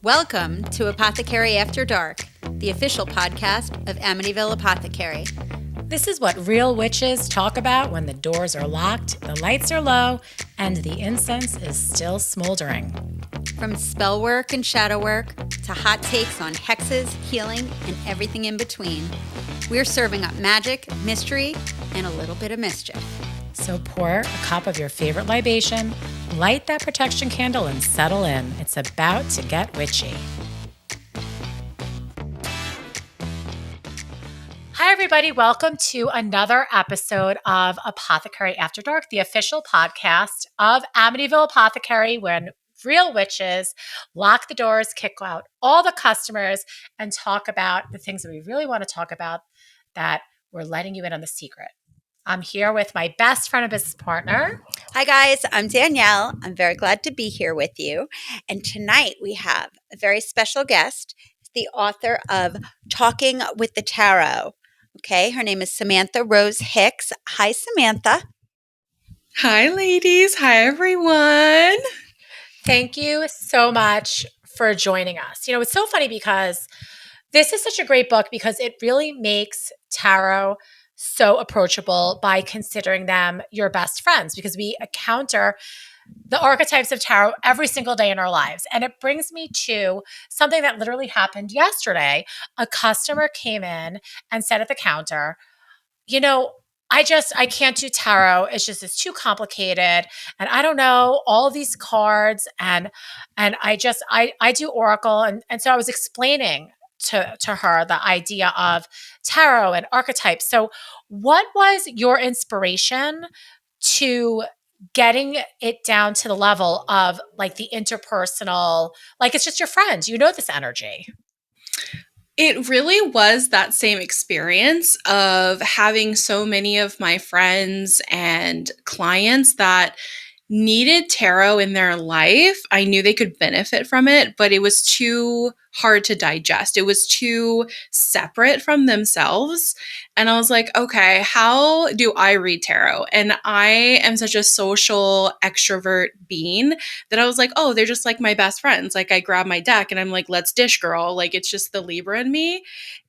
Welcome to Apothecary After Dark, the official podcast of Amityville Apothecary. This is what real witches talk about when the doors are locked, the lights are low, and the incense is still smoldering. From spell work and shadow work to hot takes on hexes, healing, and everything in between, we're serving up magic, mystery, and a little bit of mischief. So pour a cup of your favorite libation, light that protection candle, and settle in. It's about to get witchy. Hi, everybody. Welcome to another episode of Apothecary After Dark, the official podcast of Amityville Apothecary, when real witches lock the doors, kick out all the customers, and talk about the things that we really want to talk about that we're letting you in on the secret. I'm here with my best friend and business partner. Hi, guys. I'm Danielle. I'm very glad to be here with you. And tonight we have a very special guest, the author of Talking with the Tarot. Okay, her name is Samantha Rose Hicks. Hi, Samantha. Hi, ladies. Hi, everyone. Thank you so much for joining us. You know, it's so funny because this is such a great book because it really makes tarot so approachable by considering them your best friends, because we encounter the archetypes of tarot every single day in our lives. And it brings me to something that literally happened yesterday. A customer came in and said at the counter, you know, I can't do tarot. It's too complicated. And I don't know all of these cards. And I do Oracle. And so I was explaining to her the idea of tarot and archetypes. So what was your inspiration to getting it down to the level of like the interpersonal, like it's just your friends, you know, this energy? It really was that same experience of having so many of my friends and clients that needed tarot in their life. I knew they could benefit from it, but it was too hard to digest. It was too separate from themselves. And I was like, okay, how do I read tarot? And I am such a social extrovert being that I was like, oh, they're just like my best friends. Like I grab my deck and I'm like, let's dish girl. Like it's just the Libra in me.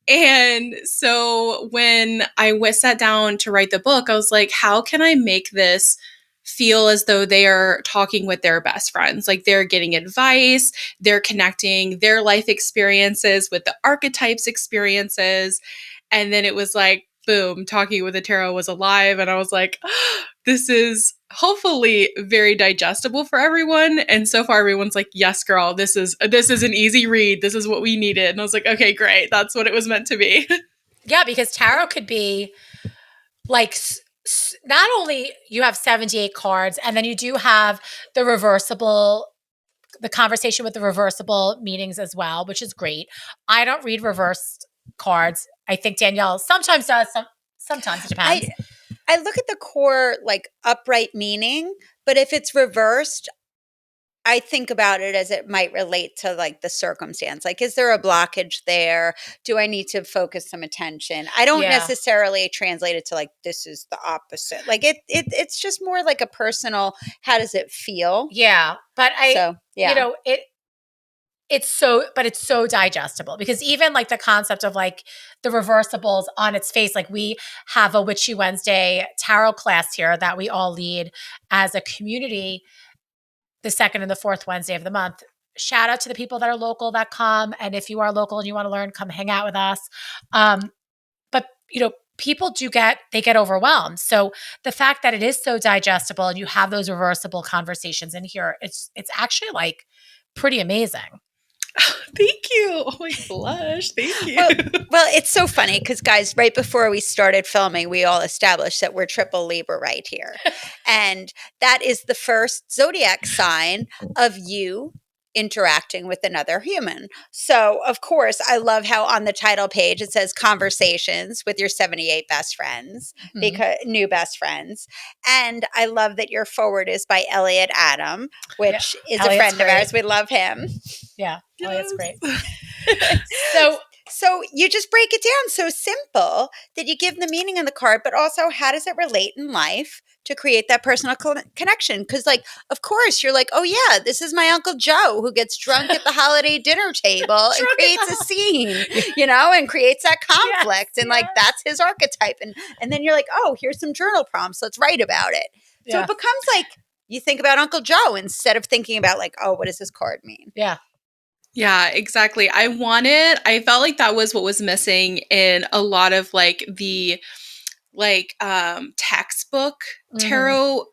And so when I sat down to write the book, I was like, how can I make this feel as though they are talking with their best friends? Like they're getting advice, they're connecting their life experiences with the archetypes experiences. And then it was like, boom, Talking with the Tarot was alive. And I was like, oh, this is hopefully very digestible for everyone. And so far everyone's like, yes, girl, this is an easy read. This is what we needed. And I was like, okay, great. That's what it was meant to be. Yeah, because tarot could be like, not only you have 78 cards, and then you do have the conversation with the reversible meanings as well, which is great. I don't read reversed cards. I think Danielle sometimes does. Sometimes it depends. I look at the core like upright meaning, but if it's reversed, I think about it as it might relate to like the circumstance. Like, is there a blockage there? Do I need to focus some attention? I don't necessarily translate it to like, this is the opposite. Like it's just more like a personal, how does it feel? Yeah. But you know, it's so digestible, because even like the concept of like the reversibles on its face, like we have a Witchy Wednesday tarot class here that we all lead as a community, the second and the fourth Wednesday of the month. Shout out to the people that are local that come. And if you are local and you want to learn, come hang out with us. But you know, people get overwhelmed. So the fact that it is so digestible and you have those reversible conversations in here, it's actually like pretty amazing. Thank you. Oh my blush. Thank you. Well, it's so funny because, guys, right before we started filming, we all established that we're triple Libra right here. And that is the first zodiac sign of you interacting with another human. So, of course, I love how on the title page it says conversations with your 78 best friends, because new best friends. And I love that your forward is by Elliot Adam, which is a friend of ours. We love him. Yeah. Elliot's great. So you just break it down so simple that you give the meaning in the card, but also how does it relate in life to create that personal connection. Because, like, of course, you're like, oh, yeah, this is my Uncle Joe who gets drunk at the holiday dinner table and creates a scene, you know, and creates that conflict. And, like, that's his archetype. And then you're like, oh, here's some journal prompts. Let's write about it. So it becomes like you think about Uncle Joe instead of thinking about, like, oh, what does this card mean? Yeah. Yeah, exactly. I felt like that was what was missing in a lot of like the textbook tarot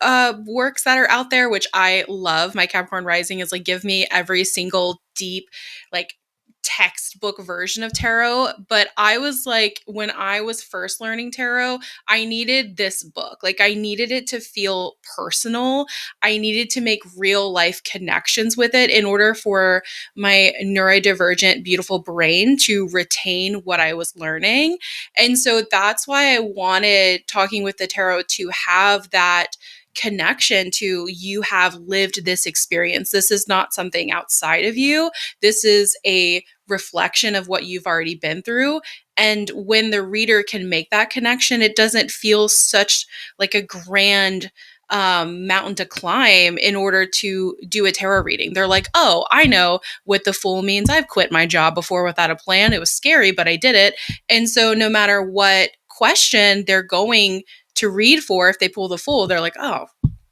works that are out there, which I love. My Capricorn rising is like, give me every single deep like textbook version of tarot. But I was like, when I was first learning tarot, I needed this book. Like, I needed it to feel personal. I needed to make real life connections with it in order for my neurodivergent, beautiful brain to retain what I was learning. And so that's why I wanted Talking with the Tarot to have that connection to, you have lived this experience. This is not something outside of you. This is a reflection of what you've already been through. And when the reader can make that connection, it doesn't feel such like a grand mountain to climb in order to do a tarot reading. They're like, oh, I know what the Fool means. I've quit my job before without a plan. It was scary, but I did it. And so no matter what question they're going to read for, if they pull the Fool, they're like, oh,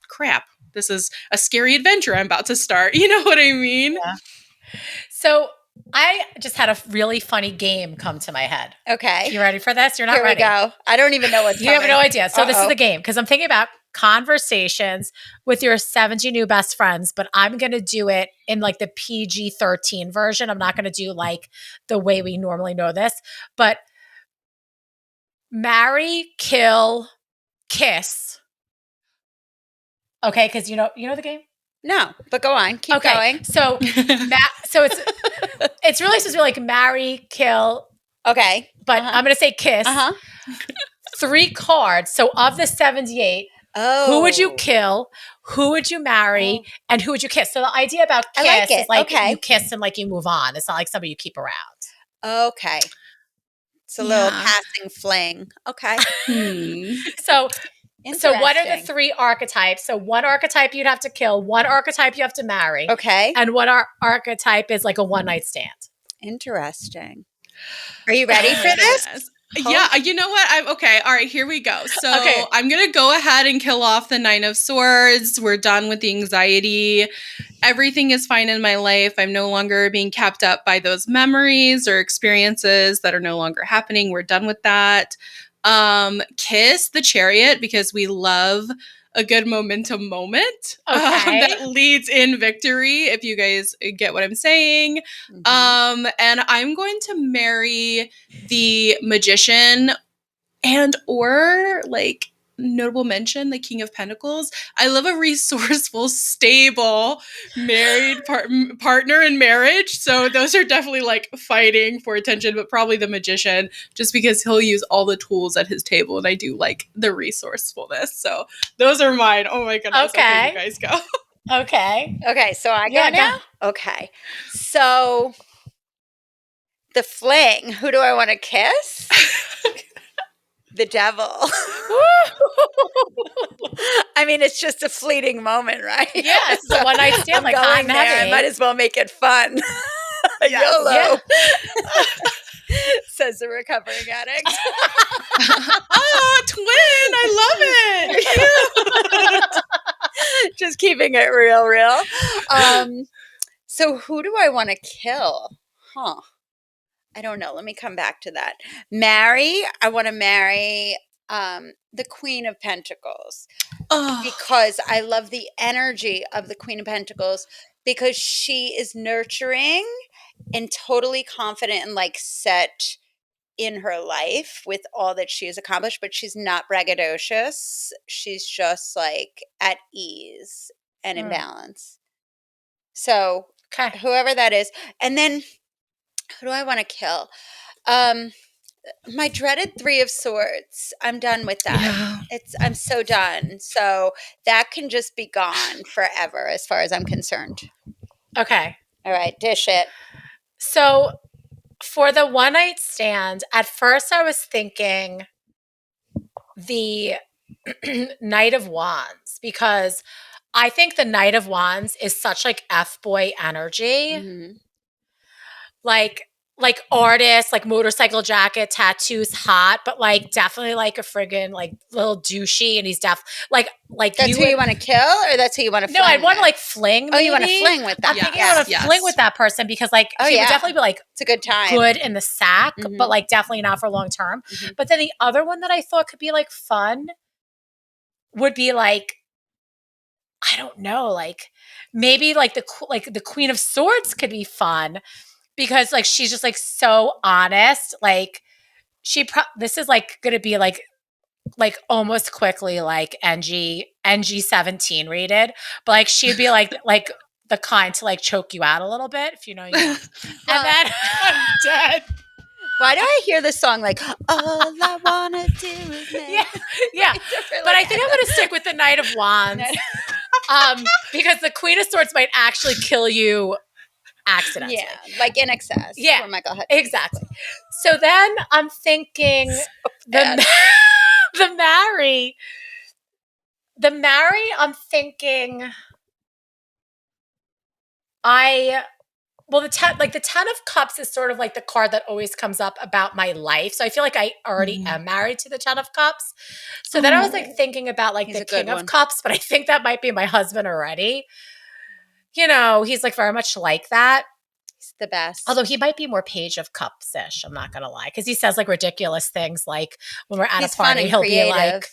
crap. This is a scary adventure I'm about to start. You know what I mean? Yeah. So I just had a really funny game come to my head. Okay. You ready for this? You're not Here ready. Here we go. I don't even know what's You coming. have no idea. So this is the game, because I'm thinking about conversations with your 70 new best friends, but I'm going to do it in like the PG-13 version. I'm not going to do like the way we normally know this, but marry, kill, kiss. Okay, because you know the game? No, but go on. Keep going. So it's really supposed to be like marry, kill. Okay. But I'm going to say kiss. 3 cards. So of the 78, who would you kill? Who would you marry? And who would you kiss? So the idea about kiss is like you kiss and like you move on. It's not like somebody you keep around. Okay. It's a little passing fling. Okay. So what are the 3 archetypes? So one archetype you'd have to kill, one archetype you have to marry. Okay. And what archetype is like a one-night stand. Interesting. Are you ready for this? Yeah, you know what? I'm okay. All right, here we go. So I'm going to go ahead and kill off the 9 of Swords. We're done with the anxiety. Everything is fine in my life. I'm no longer being kept up by those memories or experiences that are no longer happening. We're done with that. Kiss the Chariot, because we love a good momentum moment that leads in victory, if you guys get what I'm saying. And I'm going to marry the Magician, and or like notable mention, the King of Pentacles. I love a resourceful, stable, married partner in marriage. So those are definitely like fighting for attention, but probably the Magician, just because he'll use all the tools at his table, and I do like the resourcefulness. So those are mine. Oh my goodness. Okay, you guys go. Okay, so I go now? Okay. So the fling, who do I want to kiss? The devil. I mean, it's just a fleeting moment, right? Yeah, it's a one-night stand. Like, I'm there. I might as well make it fun. YOLO. Yeah. Says the recovering addict. Oh, twin. I love it. Just keeping it real. So who do I want to kill? I don't know. Let me come back to that. I want to marry the Queen of Pentacles. Because I love the energy of the Queen of Pentacles, because she is nurturing and totally confident and like set in her life with all that she has accomplished, but she's not braggadocious. She's just like at ease and in balance. So whoever that is. And then who do I want to kill? My dreaded 3 of Swords. I'm done with that. Yeah. I'm so done. So that can just be gone forever as far as I'm concerned. Okay. All right, dish it. So for the one-night stand, at first I was thinking the Knight of Wands, because I think the Knight of Wands is such like F-boy energy. Mhm. Like artist, like motorcycle jacket, tattoos, hot, but like definitely like a friggin' like little douchey, and he's like That's who you want to kill, or that's who you want to No, fling I'd want to with? like fling. Oh, you want to maybe. fling with that? I'm thinking I want to fling with that person because like Oh, he would yeah. definitely be like It's a good time. good in the sack, Mhm. but like definitely not for long term. Mhm. But then the other one that I thought could be like fun would be like, I don't know, like maybe like the Queen of Swords could be fun because like she's just like so honest. Like this is like gonna be like almost quickly like NG-17 rated, but like she'd be like the kind to like choke you out a little bit if you know you know. And then I'm dead. Why do I hear this song like all I wanna do is Yeah. But I think I'm gonna stick with the Knight of Wands. Because the Queen of Swords might actually kill you accidentally. Yeah, like in excess. Yeah, for Michael Hutchins. exactly. So then I'm thinking bad. the marry. I'm thinking the 10 of Cups is sort of like the card that always comes up about my life. So I feel like I already am married to the 10 of Cups. So then I was like thinking about like He's the a good King of one. Cups, but I think that might be my husband already. You know, he's like very much like that. He's the best. Although he might be more Page of Cups-ish, I'm not gonna lie, because he says like ridiculous things. Like when we're at He's a party, fun and he'll creative.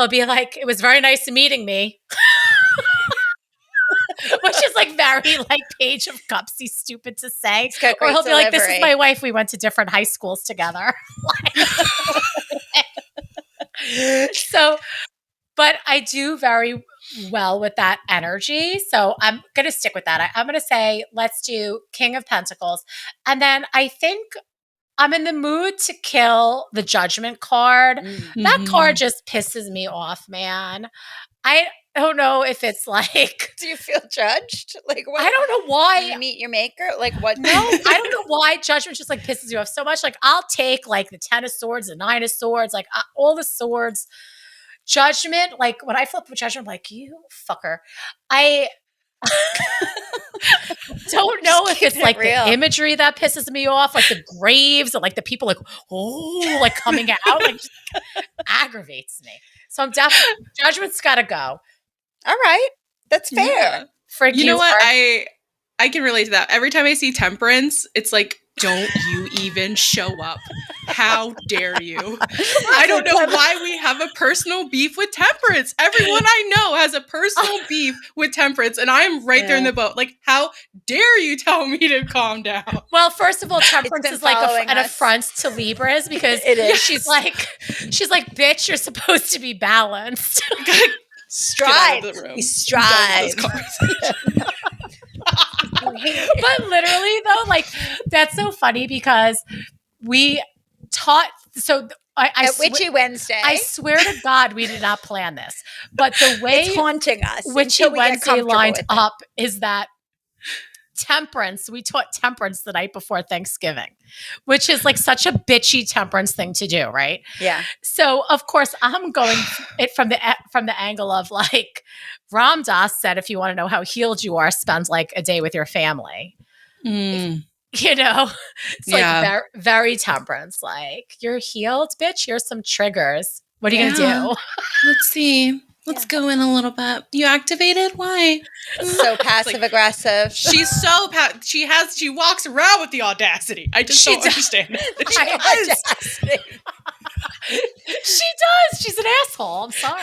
be like, "It was very nice meeting me," which is like very like Page of Cups-y stupid to say. He's got Or great he'll be like, "This is delivery. my wife. We went to different high schools together." So, but I do very well with that energy. So I'm going to stick with that. I'm going to say, let's do King of Pentacles. And then I think I'm in the mood to kill the Judgment card. Mm. That card just pisses me off, man. I don't know if it's like. Do you feel judged? Like what? I don't know why. You meet your maker? Like what? No, I don't know why Judgment just like pisses you off so much. Like I'll take like the 10 of Swords, the 9 of Swords, like all the swords. Judgment, like when I flip with Judgment, I'm like, you fucker. I don't know if it's like the imagery that pisses me off, like the graves or like the people like, oh, like coming out, like just aggravates me. So I'm definitely, Judgment's got to go. All right. That's fair. Yeah. Frick you know what? Mark. I can relate to that. Every time I see Temperance, it's like, don't you even show up. How dare you? I don't know why we have a personal beef with Temperance. Everyone I know has a personal beef with Temperance, and I'm right there in the boat. Like, how dare you tell me to calm down? Well, first of all, Temperance is like an affront to Libras because it is. She's like, bitch, you're supposed to be balanced. Strive. We strive. But literally though, like that's so funny because we taught Witchy Wednesday. I swear to God, we did not plan this. But the way it's haunting us. Witchy Wednesday lined up is that Temperance, we taught Temperance the night before Thanksgiving, which is like such a bitchy Temperance thing to do, right? Yeah. So of course I'm going it from the angle of like Ram Dass said, if you want to know how healed you are, spend like a day with your family. You know, it's like very, very Temperance. Like you're healed, bitch. Here's some triggers. What are you gonna do? Let's see. Let's go in a little bit. You activated? Why? So passive aggressive. She's so she walks around with the audacity. I just don't understand it. She does. She's an asshole. I'm sorry.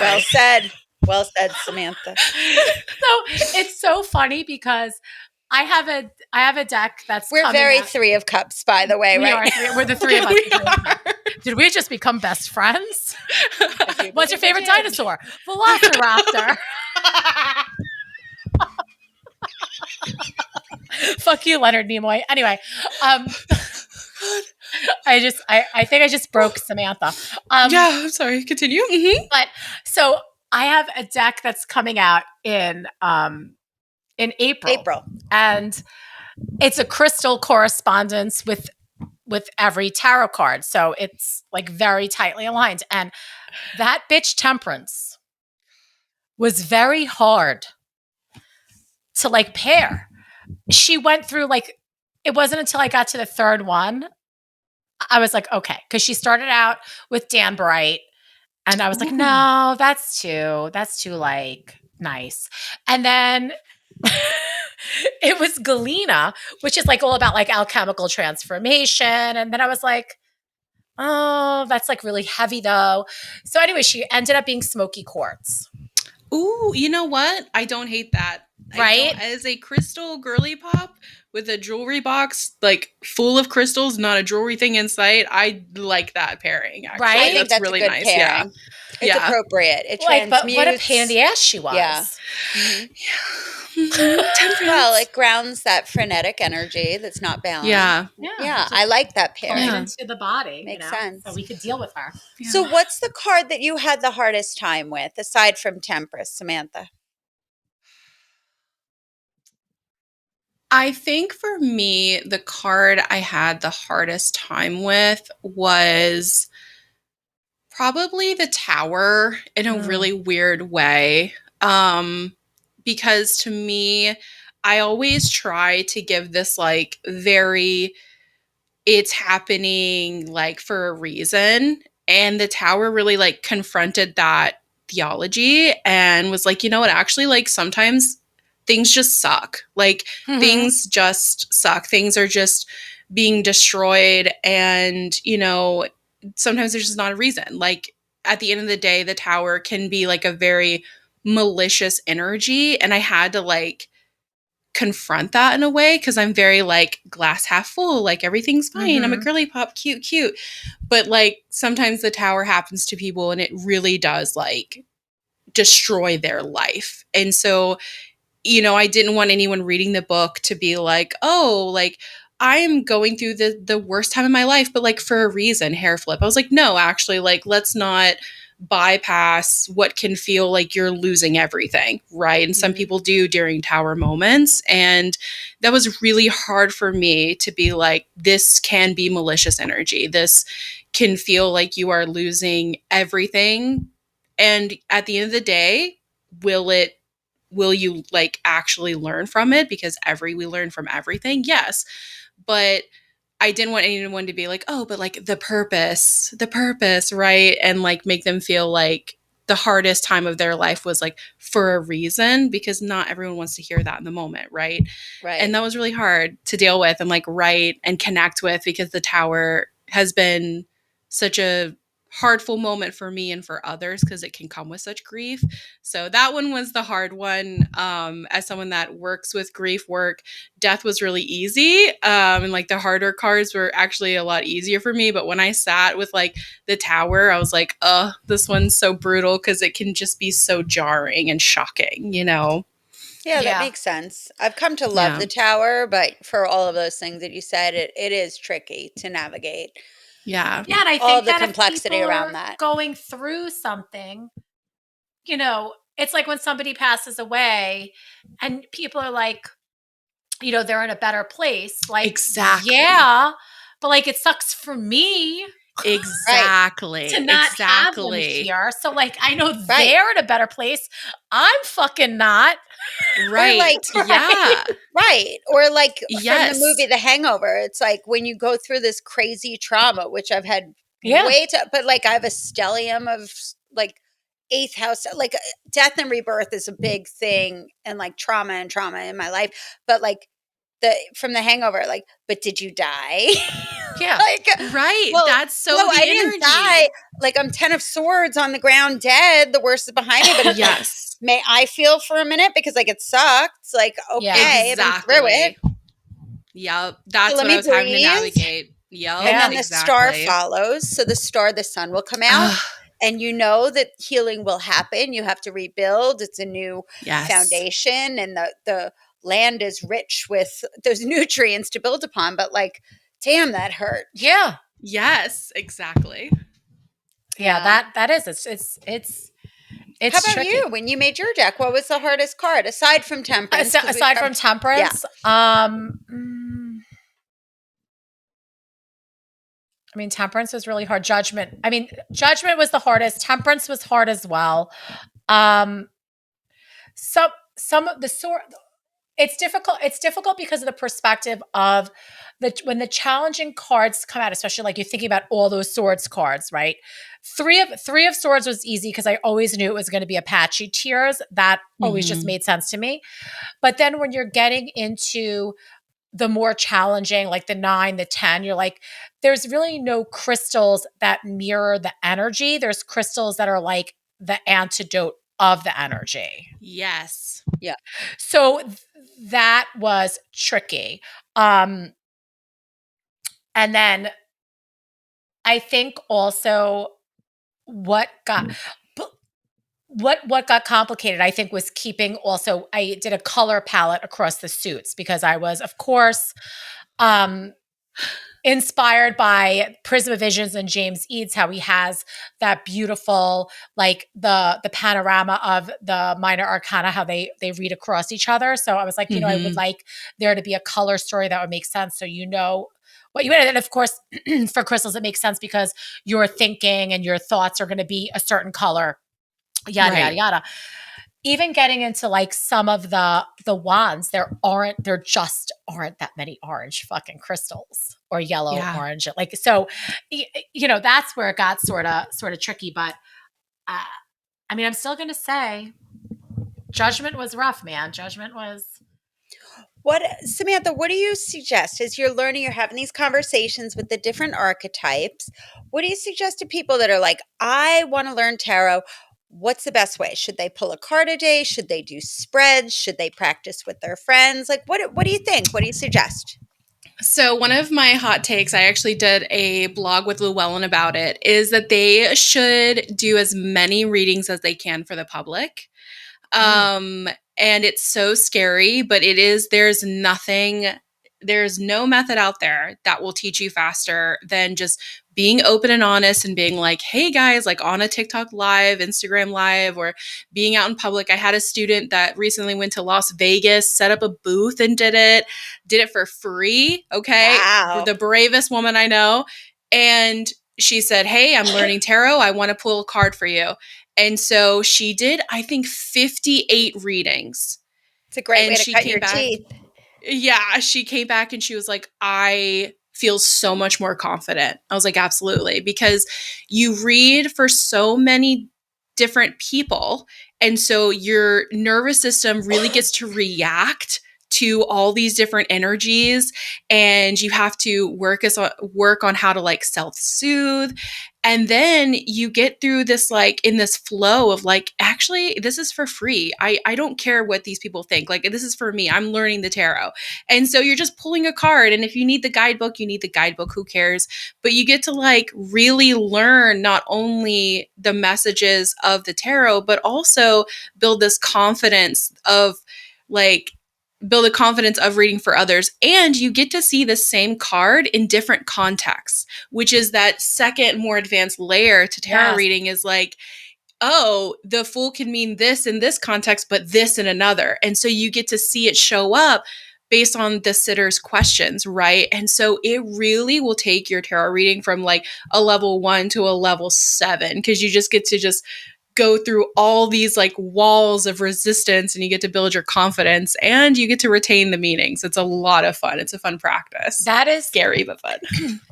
Well said, Samantha. So it's so funny because I have a deck that's We're very out. 3 of Cups, by the way, right? We're the 3 of us. Did we just become best friends? What's your favorite dinosaur? Velociraptor. Fuck you, Leonard Nimoy. Anyway, I think I just broke Samantha. Yeah, I'm sorry. Continue. Mm-hmm. But so I have a deck that's coming out in April. April. And it's a crystal correspondence with with every tarot card. So it's like very tightly aligned. And that bitch Temperance was very hard to like pair. She went through like, it wasn't until I got to the third one, I was like, okay. Cause she started out with Dan Bright. And I was like, no, that's too like nice. And then it was Galena, which is like all about like alchemical transformation. And then I was like, oh, that's like really heavy though. So anyway, she ended up being Smoky Quartz. Ooh, you know what? I don't hate that. Right? As a crystal girly pop with a jewelry box like full of crystals, not a jewelry thing in sight, I like that pairing. Actually, Right? I think that's really a good nice. pairing. It's Yeah. appropriate. It Like, but what a transmutes. pain in the ass she was. Yeah. Temperance. Well, it grounds that frenetic energy that's not balanced. Yeah. Yeah, I like that Pulls pairing. it into the body. Makes you know, sense. So we could deal with her. Yeah. So, what's the card that you had the hardest time with, aside from Temperance, Samantha? I think for me, the card I had the hardest time with was probably the Tower in a really weird way. Because to me, I always try to give this like very, it's happening like for a reason. And the Tower really like confronted that theology and was like, you know what, actually, like sometimes things just suck. Like things just suck. Things are just being destroyed. And, you know, sometimes there's just not a reason. Like at the end of the day, the Tower can be like a very malicious energy. And I had to like confront that in a way because I'm very like glass half full, like everything's fine. I'm a girly pop, cute. But like sometimes the Tower happens to people and it really does like destroy their life. And so, you know, I didn't want anyone reading the book to be like, oh, like I'm going through the worst time of my life, but like for a reason, hair flip. I was like, no, actually, like let's not bypass what can feel like you're losing everything, right? And some people do during Tower moments. And that was really hard for me to be like, this can be malicious energy. This can feel like you are losing everything. And at the end of the day, will you like actually learn from it? Because we learn from everything. Yes. But I didn't want anyone to be like, oh, but like the purpose, right? And like make them feel like the hardest time of their life was like for a reason, because not everyone wants to hear that in the moment, right? Right. And that was really hard to deal with and like write and connect with, because the Tower has been such a hardful moment for me and for others because it can come with such grief. So that one was the hard one. As someone that works with grief work, death was really easy. And like the harder cards were actually a lot easier for me. But when I sat with like the Tower, I was like, this one's so brutal because it can just be so jarring and shocking, you know? Yeah, that makes sense. I've come to love the Tower, but for all of those things that you said, it is tricky to navigate. Yeah. Yeah, and I All think the that complexity if people around are that. going through something, you know, it's like when somebody passes away and people are like, you know, they're in a better place. Like, Exactly. yeah, but like it sucks for me Exactly. to not have them here. So like I know Right. they're in a better place. I'm fucking not. Right. Or like, yeah. Right. Or like from Yes. the movie The Hangover, it's like when you go through this crazy trauma, which I've had but like I have a stellium of like eighth house, like death and rebirth is a big thing, and like trauma in my life. But like from The Hangover, like, but did you die? Yeah. Like, right. well, That's so no, the I energy. didn't die. Like I'm 10 of swords on the ground dead. The worst is behind me, but it's like, yes. may I feel for a minute because like it sucked. Like, okay, Exactly. I'm through it. Yep. That's So let what me I was having to breathe. navigate. Yep. And then the star exactly. follows. So the sun will come out. And you know that healing will happen. You have to rebuild. It's a new foundation, and the land is rich with those nutrients to build upon. But like, damn, that hurt. Yeah. Yes, exactly. Yeah, that is it's How about tricky. you? When you made your deck, what was the hardest card aside from Temperance? Aside from Temperance, I mean, temperance was really hard. Judgment. I mean, judgment was the hardest. Temperance was hard as well. Um, some of the sort it's difficult. It's difficult because of the perspective of when the challenging cards come out, especially like you're thinking about all those swords cards, right? Three of swords was easy because I always knew it was going to be Apache tears. That always just made sense to me. But then when you're getting into the more challenging, like the 9, the 10, you're like, there's really no crystals that mirror the energy. There's crystals that are like the antidote of the energy. Yes. Yeah. So that was tricky. And then I think also what got what got complicated, I think, was keeping also I did a color palette across the suits because I was, of course, um inspired by Prisma Visions and James Eads, how he has that beautiful, like the panorama of the minor arcana, how they read across each other. So I was like, I would like there to be a color story that would make sense. So what you want. And of course, for crystals, it makes sense because your thinking and your thoughts are going to be a certain color, yada, yada, yada. Even getting into like some of the wands, there just aren't that many orange fucking crystals or yellow, orange. Like, so, that's where it got sort of tricky. But I mean, I'm still going to say judgment was rough, man. Judgment was. Samantha, what do you suggest as you're learning, you're having these conversations with the different archetypes? What do you suggest to people that are like, I want to learn tarot? What's the best way? Should they pull a card a day? Should they do spreads? Should they practice with their friends? Like, what do you think? What do you suggest? So one of my hot takes, I actually did a blog with Llewellyn about it, is that they should do as many readings as they can for the public. And it's so scary, but there's no method out there that will teach you faster than just being open and honest and being like, hey guys, like on a TikTok live, Instagram live, or being out in public. I had a student that recently went to Las Vegas, set up a booth and did it for free. Okay. Wow. The bravest woman I know. And she said, hey, I'm learning tarot. I want to pull a card for you. And so she did, I think, 58 readings. It's a great way to cut your teeth. Yeah, she came back and she was like, I feel so much more confident. I was like, absolutely. Because you read for so many different people. And so your nervous system really gets to react to all these different energies, and you have to work on how to like self-soothe. And then you get through this, like in this flow of like, actually, this is for free. I don't care what these people think. Like, this is for me. I'm learning the tarot. And so you're just pulling a card. And if you need the guidebook, you need the guidebook. Who cares? But you get to like really learn not only the messages of the tarot, but also build this confidence of like, build a confidence of reading for others. And you get to see the same card in different contexts, which is that second, more advanced layer to tarot reading is like, oh, the Fool can mean this in this context, but this in another. And so you get to see it show up based on the sitter's questions, right? And so it really will take your tarot reading from like a level 1 to a level 7, because you just get to just go through all these like walls of resistance, and you get to build your confidence, and you get to retain the meanings. It's a lot of fun. It's a fun practice. That is scary but fun.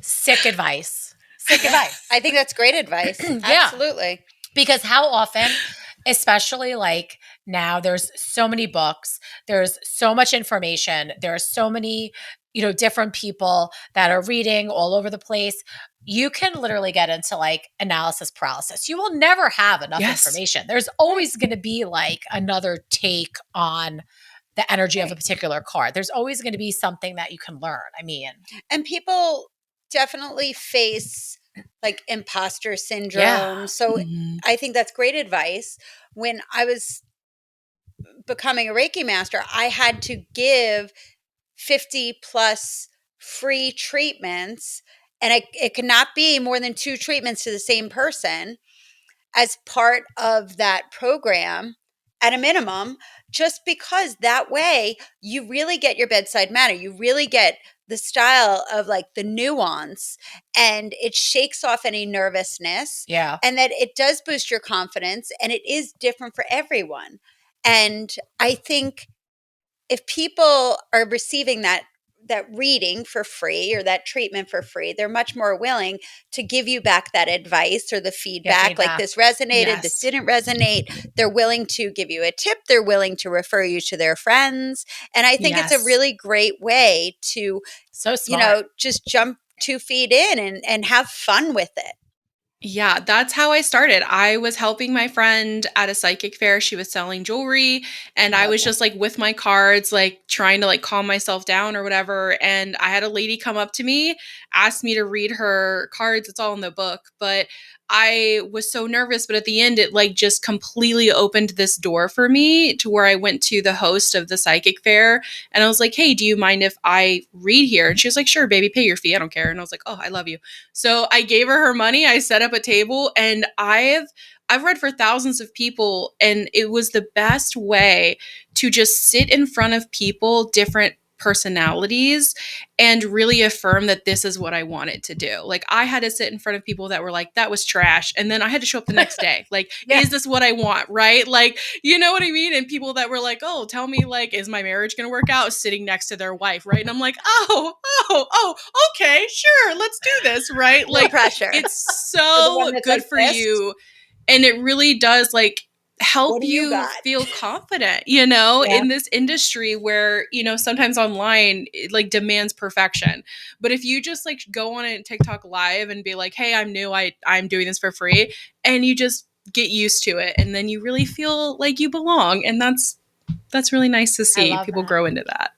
Sick advice. Sick advice. I think that's great advice. Absolutely. Because how often, especially like now, there's so many books, there's so much information, there are so many, different people that are reading all over the place. You can literally get into like analysis paralysis. You will never have enough information. There's always going to be like another take on the energy of a particular card. There's always going to be something that you can learn. I mean, and people definitely face like imposter syndrome. Yeah. So I think that's great advice. When I was becoming a Reiki master, I had to give 50 plus free treatments, and it cannot be more than 2 treatments to the same person as part of that program at a minimum, just because that way you really get your bedside manner. You really get the style of like the nuance, and it shakes off any nervousness, Yeah. and that it does boost your confidence, and it is different for everyone. And I think if people are receiving that reading for free or that treatment for free, they're much more willing to give you back that advice or the feedback, like this resonated, this Yes. didn't resonate. They're willing to give you a tip. They're willing to refer you to their friends. And I think it's a Yes. really great way to, So smart. just jump 2 feet in and have fun with it. Yeah, that's how I started. I was helping my friend at a psychic fair. She was selling jewelry, and I Love was that. just like with my cards, like trying to like calm myself down or whatever. And I had a lady come up to me, asked me to read her cards. It's all in the book, but I was so nervous. But at the end, it like just completely opened this door for me to where I went to the host of the psychic fair and I was like, hey, do you mind if I read here? And she was like, sure, baby, pay your fee. I don't care. And I was like, oh, I love you. So I gave her money. I set up a table, and I've read for thousands of people, and it was the best way to just sit in front of people, different personalities, and really affirm that this is what I wanted to do. Like I had to sit in front of people that were like, that was trash. And then I had to show up the next day. Like, Yeah. is this what I want? Right? Like, you know what I mean? And people that were like, oh, tell me, like, is my marriage going to work out, sitting next to their wife? Right. And I'm like, oh, okay, sure. Let's do this. Right. No Like pressure. it's Or the one so that's good like for this. you. And it really does like help What do you you got? feel confident, you know, Yeah. in this industry where, you know, sometimes online it like demands perfection. But if you just like go on a TikTok live and be like, hey, I'm new, I'm doing this for free, and you just get used to it, and then you really feel like you belong. And that's really nice to see love people that. grow into that.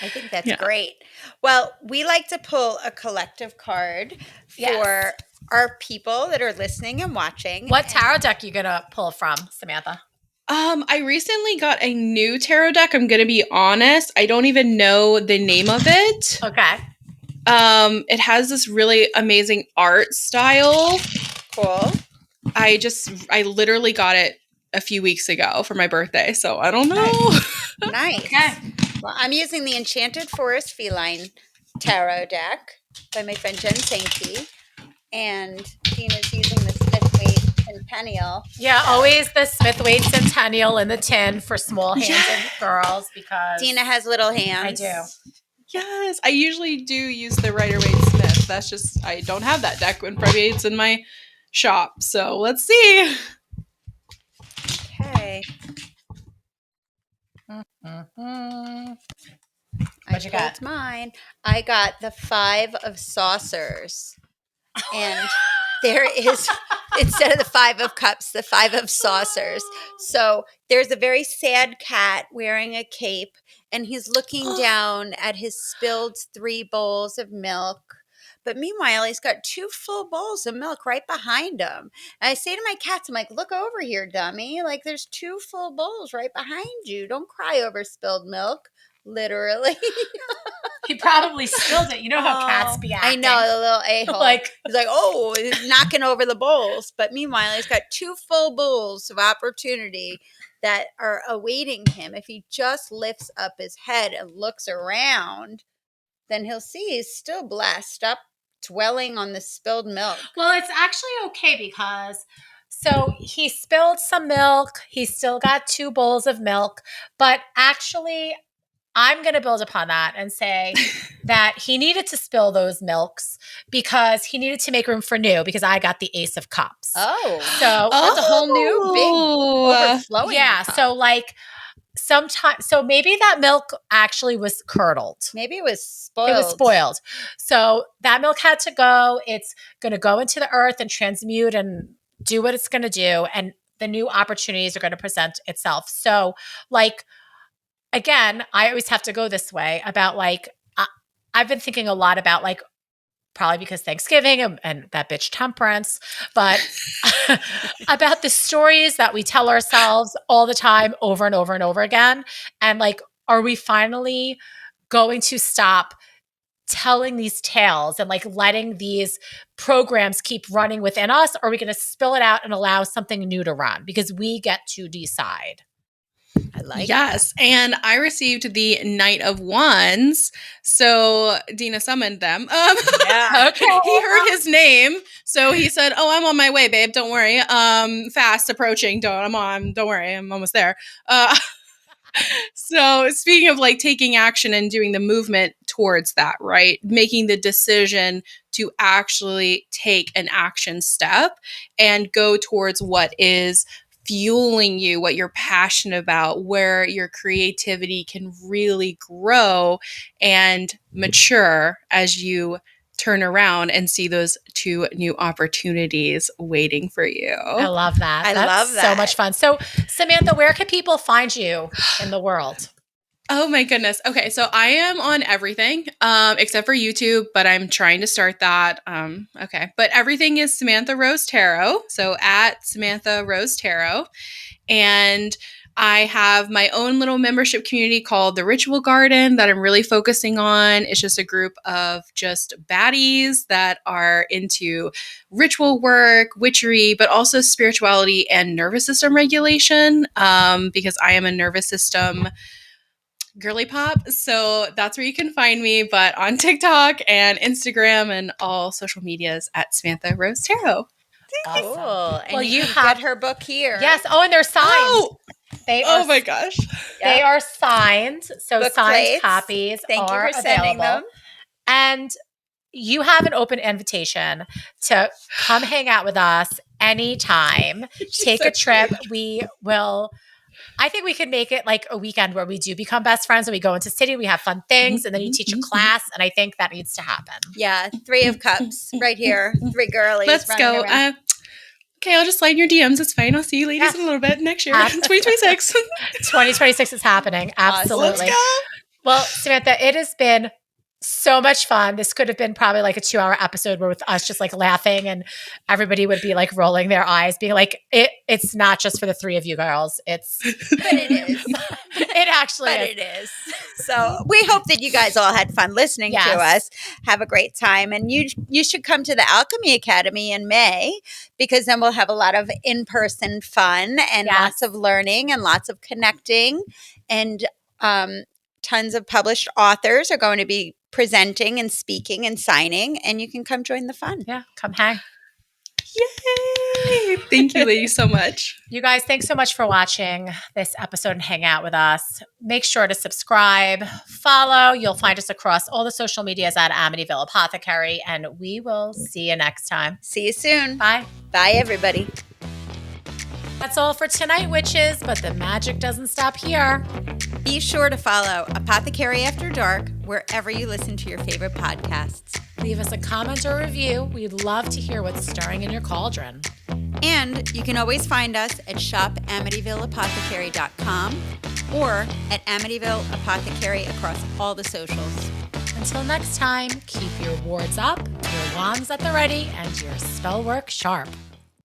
I think that's Yeah. great. Well, we like to pull a collective card for Yes. our people that are listening and watching. What And tarot deck you gonna pull from, Samantha? I recently got a new tarot deck. I'm gonna be honest. I don't even know the name of it. Okay. It has this really amazing art style. Cool. I literally got it a few weeks ago for my birthday, so I don't know. Nice. Okay. Well, I'm using the Enchanted Forest Feline Tarot deck by my friend Jen Sankey, and Tina's using the Smith-Waite Centennial. Yeah, Tarot. always the Smith-Waite Centennial in the tin for small-handed Yes. girls because Tina has little hands. I do. Yes, I usually do use the Rider-Waite-Smith. That's just I don't have that deck when probably it's in my shop. So let's see. Okay. Mm-hmm. I What you got? pulled mine. I got the 5 of Saucers. And there is, instead of the 5 of Cups, the 5 of Saucers. So there's a very sad cat wearing a cape, and he's looking down at his spilled 3 bowls of milk. But meanwhile, he's got 2 full bowls of milk right behind him. And I say to my cats, I'm like, look over here, dummy. Like, there's 2 full bowls right behind you. Don't cry over spilled milk. Literally. He probably spilled it. You know how cats be I acting. know, the little a-hole. Like, He's like, oh, he's knocking over the bowls. But meanwhile, he's got 2 full bowls of opportunity that are awaiting him. If he just lifts up his head and looks around, then he'll see he's still blessed up, dwelling on the spilled milk. well, it's actually okay because so he spilled some milk. He still got 2 bowls of milk, but actually I'm going to build upon that and say that he needed to spill those milks because he needed to make room for new because I got the Ace of Cups. Oh, So that's a whole new big overflowing. yeah, cup. so like sometimes so maybe that milk actually was curdled. Maybe it was spoiled. It was spoiled. So that milk had to go. It's going to go into the earth and transmute and do what it's going to do. And the new opportunities are going to present itself. So like, again, I always have to go this way about like, I've been thinking a lot about like, probably because Thanksgiving and that bitch temperance, but about the stories that we tell ourselves all the time over and over and over again. And like, are we finally going to stop telling these tales and like letting these programs keep running within us? Or are we going to spill it out and allow something new to run? Because we get to decide. I like Yes. And I received the Knight of Wands. So Dina summoned them. Yeah. Okay. He heard his name. So he said, "Oh, I'm on my way, babe. Don't worry. Fast approaching. Don't worry. I'm almost there." So speaking of like taking action and doing the movement towards that, right? Making the decision to actually take an action step and go towards what is fueling you, what you're passionate about, where your creativity can really grow and mature as you turn around and see those two new opportunities waiting for you. I love that. I That's love so that. much fun. So, Samantha, where can people find you in the world? Oh my goodness. Okay, so I am on everything except for YouTube, but I'm trying to start that. Okay, but everything is Samantha Rose Tarot. So at Samantha Rose Tarot, and I have my own little membership community called the Ritual Garden that I'm really focusing on. It's just a group of just baddies that are into ritual work, witchery, but also spirituality and nervous system regulation because I am a nervous system girly pop. So that's where you can find me, but on TikTok and Instagram and all social medias at Samantha Rose Tarot. Awesome. Cool. And Well, you you can have get her book here. Yes. Oh, and they're signed. Oh, They oh are. my gosh. They are signed. So Book signed plates. copies Thank you are for sending available. them. And you have an open invitation to come hang out with us anytime. Take so a trip. cute. We will. I think we could make it like a weekend where we do become best friends and we go into city, we have fun things, and then you teach a class. And I think that needs to happen. Yeah. 3 of Cups right here. 3 girlies. Let's running go. around. Okay, I'll just slide in your DMs. It's fine. I'll see you ladies in a little bit next year, 2026. 2026 is happening. Absolutely. Let's go. Well, Samantha, it has been so much fun. This could have been probably like a 2-hour episode where with us just like laughing and everybody would be like rolling their eyes, being like, it's not just for the 3 of you girls. But it is. It actually But is. it is. So we hope that you guys all had fun listening to us. Have a great time. And you should come to the Alchemy Academy in May, because then we'll have a lot of in-person fun and lots of learning and lots of connecting. And tons of published authors are going to be presenting and speaking and signing, and you can come join the fun. Yeah, come hang. Yay! Thank you, ladies, so much. You guys, thanks so much for watching this episode and hang out with us. Make sure to subscribe, follow. You'll find us across all the social medias at Amityville Apothecary, and we will see you next time. See you soon. Bye. Bye, everybody. That's all for tonight, witches, but the magic doesn't stop here. Be sure to follow Apothecary After Dark wherever you listen to your favorite podcasts. Leave us a comment or review. We'd love to hear what's stirring in your cauldron. And you can always find us at shopamityvilleapothecary.com or at Amityville Apothecary across all the socials. Until next time, keep your wards up, your wands at the ready, and your spell work sharp.